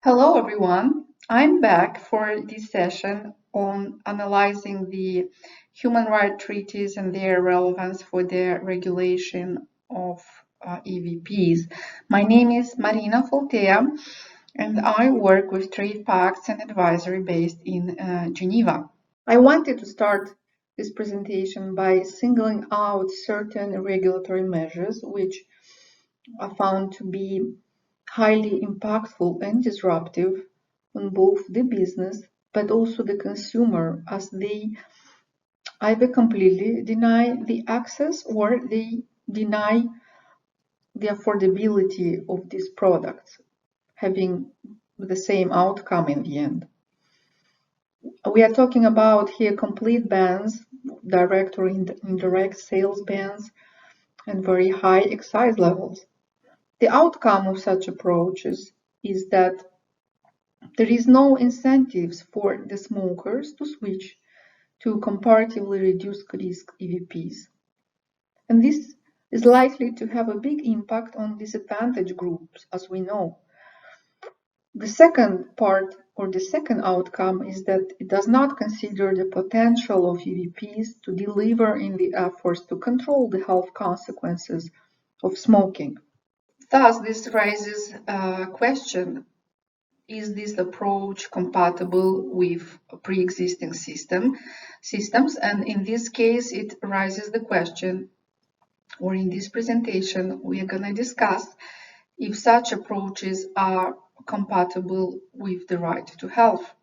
Hello, everyone. I'm back for this session on analyzing the human rights treaties and their relevance for the regulation of EVPs. My name is Marina Foltea, and I work with trade pacts and advisory based in Geneva. I wanted to start this presentation by singling out certain regulatory measures which are found to be highly impactful and disruptive on both the business but also the consumer, as they either completely deny the access or they deny the affordability of these products, having the same outcome in the end. We are talking about here complete bans, direct or indirect sales bans, and very high excise levels. The outcome of such approaches is that there is no incentives for the smokers to switch to comparatively reduced risk EVPs. And this is likely to have a big impact on disadvantaged groups, as we know. The second part, or the second outcome, is that it does not consider the potential of EVPs to deliver in the efforts to control the health consequences of smoking. Thus, this raises a question: is this approach compatible with pre-existing systems? And in this case, it raises the question, or in this presentation, we are going to discuss if such approaches are compatible with the right to health.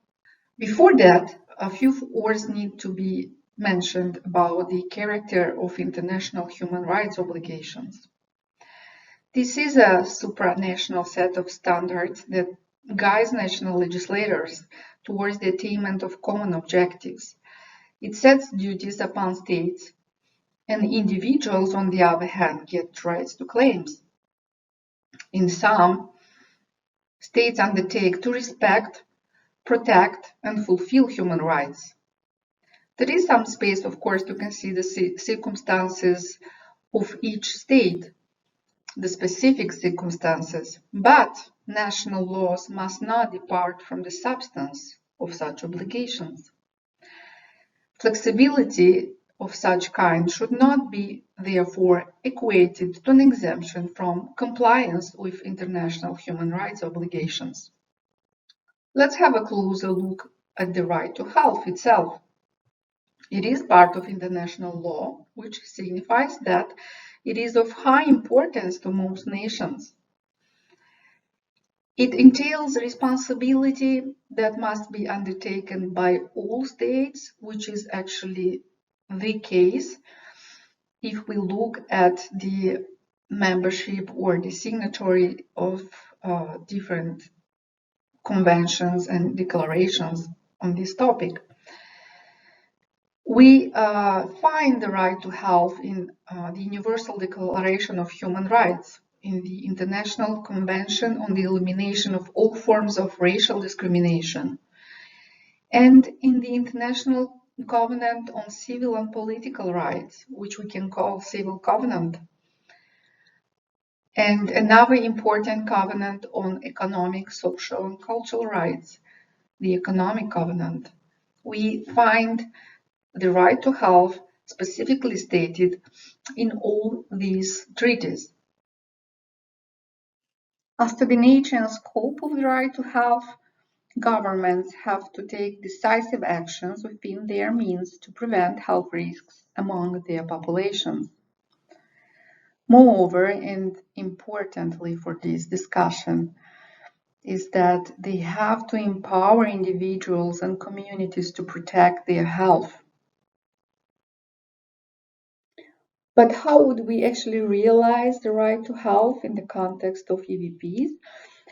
Before that, a few words need to be mentioned about the character of international human rights obligations. This is a supranational set of standards that guides national legislators towards the attainment of common objectives. It sets duties upon states, and individuals, on the other hand, get rights to claims. In sum, states undertake to respect, protect, and fulfill human rights. There is some space, of course, to consider circumstances of each state, the specific circumstances, but national laws must not depart from the substance of such obligations. Flexibility of such kind should not be, therefore, equated to an exemption from compliance with international human rights obligations. Let's have a closer look at the right to health itself. It is part of international law, which signifies that it is of high importance to most nations. It entails responsibility that must be undertaken by all states, which is actually the case if we look at the membership or the signatory of different conventions and declarations on this topic. We find the right to health in the Universal Declaration of Human Rights, in the International Convention on the Elimination of All Forms of Racial Discrimination, and in the International Covenant on Civil and Political Rights, which we can call Civil Covenant, and another important covenant on economic, social, and cultural rights, the Economic Covenant. We find the right to health specifically stated in all these treaties. As to the nature and scope of the right to health, governments have to take decisive actions within their means to prevent health risks among their populations. Moreover, and importantly for this discussion, is that they have to empower individuals and communities to protect their health. But how would we actually realize the right to health in the context of EVPs?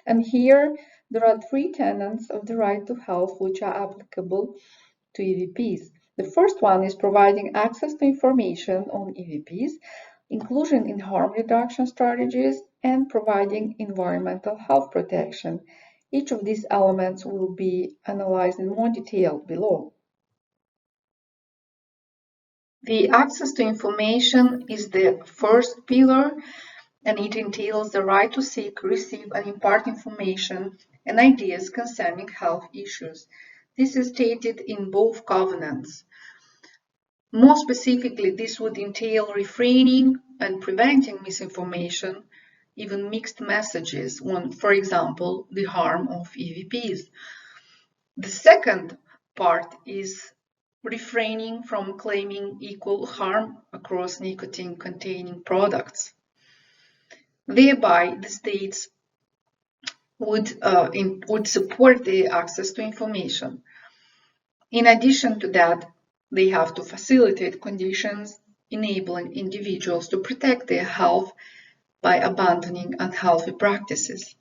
And here there are three tenets of the right to health which are applicable to EVPs. The first one is providing access to information on EVPs, inclusion in harm reduction strategies, and providing environmental health protection. Each of these elements will be analyzed in more detail below. The access to information is the first pillar, and it entails the right to seek, receive, and impart information and ideas concerning health issues. This is stated in both covenants. More specifically, this would entail refraining and preventing misinformation, even mixed messages on, for example, the harm of EVPs. The second part is refraining from claiming equal harm across nicotine-containing products. Thereby, the states would support the access to information. In addition to that, they have to facilitate conditions enabling individuals to protect their health by abandoning unhealthy practices.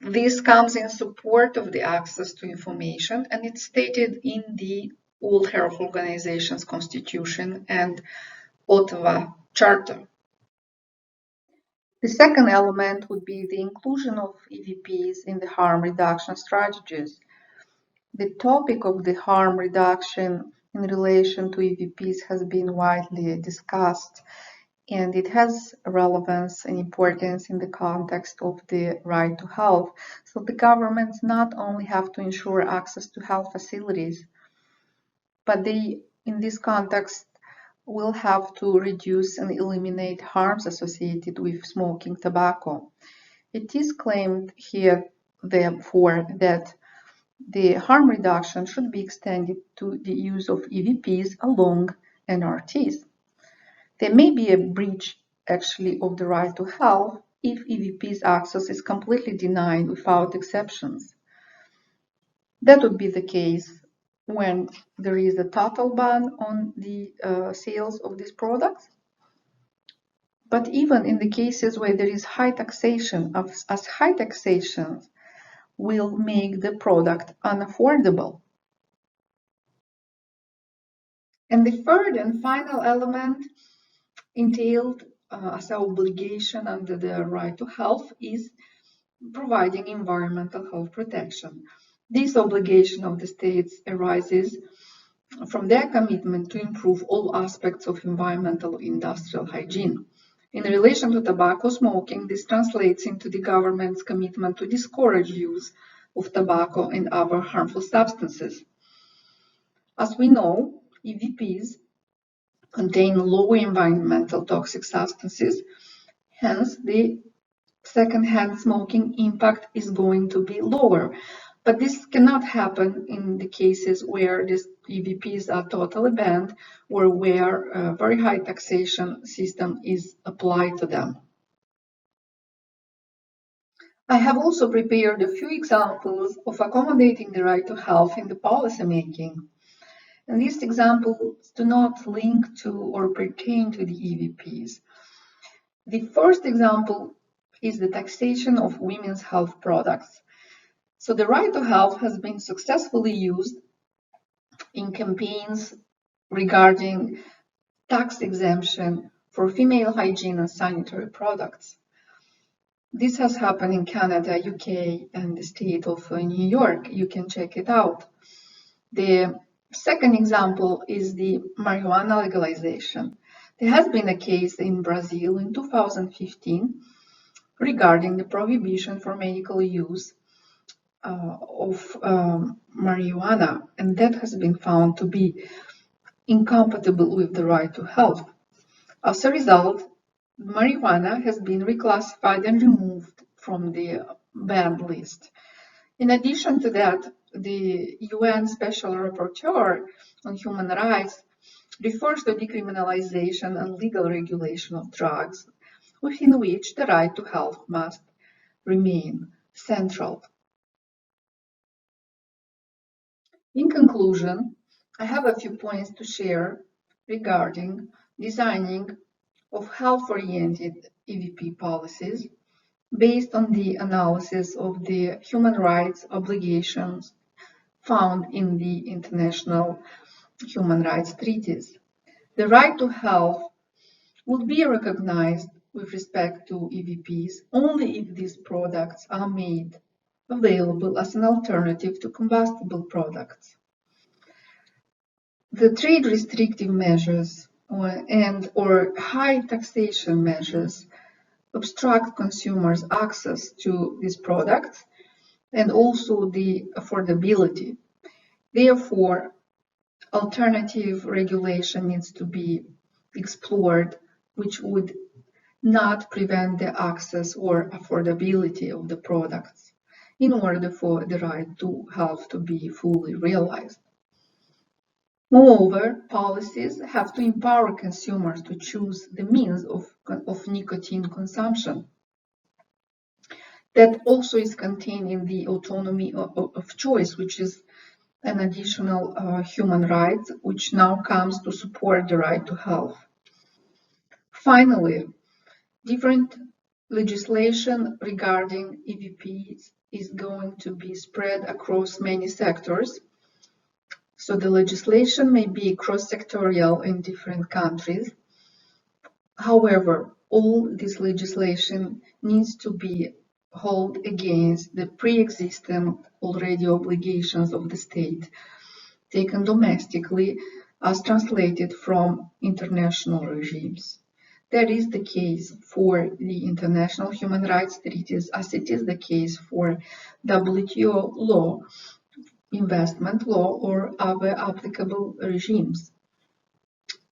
This comes in support of the access to information, and it's stated in the World Health Organization's Constitution and Ottawa Charter. The second element would be the inclusion of EVPs in the harm reduction strategies. The topic of the harm reduction in relation to EVPs has been widely discussed, and it has relevance and importance in the context of the right to health. So the governments not only have to ensure access to health facilities, but they, in this context, will have to reduce and eliminate harms associated with smoking tobacco. It is claimed here, therefore, that the harm reduction should be extended to the use of EVPs along NRTs. There may be a breach actually of the right to health if EVP's access is completely denied without exceptions. That would be the case when there is a total ban on the sales of these products. But even in the cases where there is high taxation, as high taxation will make the product unaffordable. And the third and final element entailed as an obligation under the right to health is providing environmental health protection. This obligation of the states arises from their commitment to improve all aspects of environmental industrial hygiene. In relation to tobacco smoking, this translates into the government's commitment to discourage use of tobacco and other harmful substances. As we know, EVPs contain low environmental toxic substances, hence the secondhand smoking impact is going to be lower. But this cannot happen in the cases where these EVPs are totally banned or where a very high taxation system is applied to them. I have also prepared a few examples of accommodating the right to health in the policy making. And these examples do not link to or pertain to the EVPs. The first example is the taxation of women's health products. So the right to health has been successfully used in campaigns regarding tax exemption for female hygiene and sanitary products. This has happened in Canada, UK, and the state of New York. You can check it out. The second example is the marijuana legalization. There has been a case in Brazil in 2015 regarding the prohibition for medical use of marijuana, and that has been found to be incompatible with the right to health. As a result, marijuana has been reclassified and removed from the banned list. In addition to that, the UN Special Rapporteur on Human Rights refers to decriminalization and legal regulation of drugs, within which the right to health must remain central. In conclusion, I have a few points to share regarding designing of health-oriented EVP policies based on the analysis of the human rights obligations found in the international human rights treaties. The right to health would be recognized with respect to EVPs only if these products are made available as an alternative to combustible products. The trade restrictive measures or high taxation measures obstruct consumers' access to these products and also the affordability. Therefore, alternative regulation needs to be explored, which would not prevent the access or affordability of the products in order for the right to health to be fully realized. Moreover, policies have to empower consumers to choose the means of nicotine consumption. That also is contained in the autonomy of choice, which is an additional human right, which now comes to support the right to health. Finally, different legislation regarding EVPs is going to be spread across many sectors. So the legislation may be cross-sectorial in different countries. However, all this legislation needs to be held against the pre-existing already obligations of the state taken domestically as translated from international regimes. That is the case for the international human rights treaties, as it is the case for WTO law, investment law, or other applicable regimes.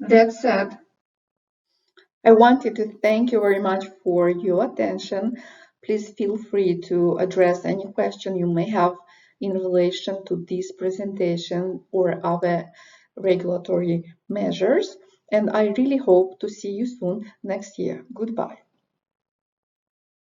That said, I wanted to thank you very much for your attention. Please feel free to address any question you may have in relation to this presentation or other regulatory measures. And I really hope to see you soon next year. Goodbye.